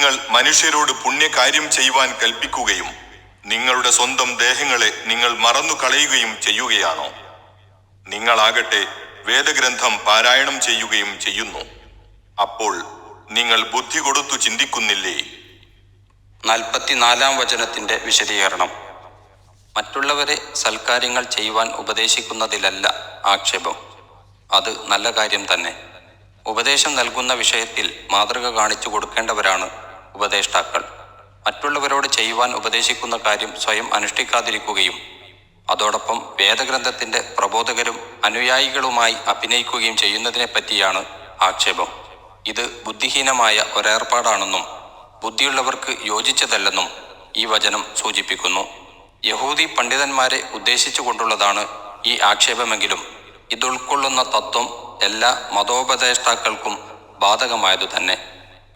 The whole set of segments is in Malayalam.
നിങ്ങൾ മനുഷ്യരോട് പുണ്യകാര്യം ചെയ്യുവാൻ കൽപ്പിക്കുകയും നിങ്ങളുടെ സ്വന്തം ദേഹങ്ങളെ നിങ്ങൾ മറന്നു കളയുകയും ചെയ്യുകയാണോ? നിങ്ങളാകട്ടെ വേദഗ്രന്ഥം പാരായണം ചെയ്യുകയും ചെയ്യുന്നു. അപ്പോൾ നിങ്ങൾ ബുദ്ധി കൊടുത്തു ചിന്തിക്കുന്നില്ലേ? 44-ാം വചനത്തിന്റെ വിശദീകരണം. മറ്റുള്ളവരെ സൽക്കാര്യങ്ങൾ ചെയ്യുവാൻ ഉപദേശിക്കുന്നതിലല്ല ആക്ഷേപം. അത് നല്ല കാര്യം തന്നെ. ഉപദേശം നൽകുന്ന വിഷയത്തിൽ മാതൃക കാണിച്ചു കൊടുക്കേണ്ടവരാണ് ഉപദേഷ്ടാക്കൾ. മറ്റുള്ളവരോട് ചെയ്യുവാൻ ഉപദേശിക്കുന്ന കാര്യം സ്വയം അനുഷ്ഠിക്കാതിരിക്കുകയും അതോടൊപ്പം വേദഗ്രന്ഥത്തിന്റെ പ്രബോധകരും അനുയായികളുമായി അഭിനയിക്കുകയും ചെയ്യുന്നതിനെ പറ്റിയാണ് ആക്ഷേപം. ഇത് ബുദ്ധിഹീനമായ ഒരേർപ്പാടാണെന്നും ബുദ്ധിയുള്ളവർക്ക് യോജിച്ചതല്ലെന്നും ഈ വചനം സൂചിപ്പിക്കുന്നു. യഹൂദി പണ്ഡിതന്മാരെ ഉദ്ദേശിച്ചുകൊണ്ടുള്ളതാണ് ഈ ആക്ഷേപമെങ്കിലും ഇതുൾക്കൊള്ളുന്ന തത്വം എല്ലാ മതോപദേഷ്ടാക്കൾക്കും ബാധകമായതു തന്നെ.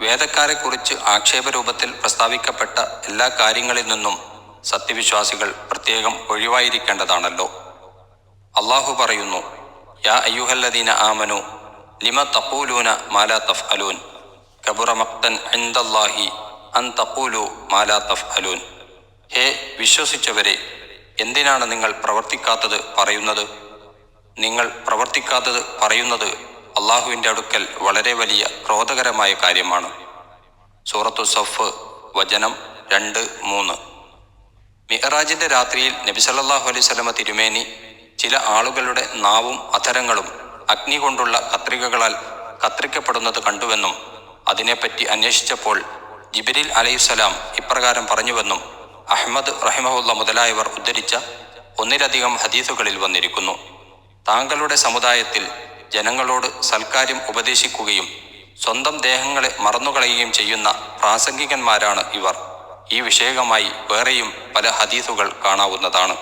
വേദക്കാരെക്കുറിച്ച് ആക്ഷേപരൂപത്തിൽ പ്രസ്താവിക്കപ്പെട്ട എല്ലാ കാര്യങ്ങളിൽ നിന്നും സത്യവിശ്വാസികൾ പ്രത്യേകം ഒഴിവായിരിക്കേണ്ടതാണല്ലോ. അള്ളാഹു പറയുന്നു, യാ അയ്യുഹല്ലദീന ആമനു ലിമ തഖൂലൂന മാ ലാ തഫ്അലൂൻ കബുറ മഖ്തൻ ഇൻദല്ലാഹി അൻ തഖൂലു മാ ലാ തഫ്അലൂൻ. ഹേ വിശ്വസിച്ചവരെ, എന്തിനാണ് നിങ്ങൾ പ്രവർത്തിക്കാത്തത് പറയുന്നത്? നിങ്ങൾ പ്രവർത്തിക്കാത്തത് പറയുന്നത് അള്ളാഹുവിൻ്റെ അടുക്കൽ വളരെ വലിയ ക്രോധകരമായ കാര്യമാണ്. സൂറത്തു സഫ് വചനം 2-3. മിഅ്റാജിന്റെ രാത്രിയിൽ നബി സല്ലല്ലാഹു അലൈഹി വസല്ലമ തിരുമേനി ചില ആളുകളുടെ നാവും അധരങ്ങളും അഗ്നി കൊണ്ടുള്ള കത്രികകളാൽ കത്രിക്കപ്പെടുന്നത് കണ്ടുവെന്നും അതിനെപ്പറ്റി അന്വേഷിച്ചപ്പോൾ ജിബ്രീൽ അലൈഹിസ്സലാം ഇപ്രകാരം പറഞ്ഞുവെന്നും അഹ്മദ് റഹിമഹുല്ല മുതലായവർ ഉദ്ധരിച്ച ഒന്നിലധികം ഹദീസുകളിൽ വന്നിരിക്കുന്നു. താങ്കളുടെ സമുദായത്തിൽ ജനങ്ങളോട് സൽക്കാര്യം ഉപദേശിക്കുകയും സ്വന്തം ദേഹങ്ങളെ മറന്നുകളയുകയും ചെയ്യുന്ന പ്രാസംഗികന്മാരാണ് ഇവർ. ഈ വിഷയകമായി വേറെയും പല ഹദീസുകൾ കാണാവുന്നതാണ്.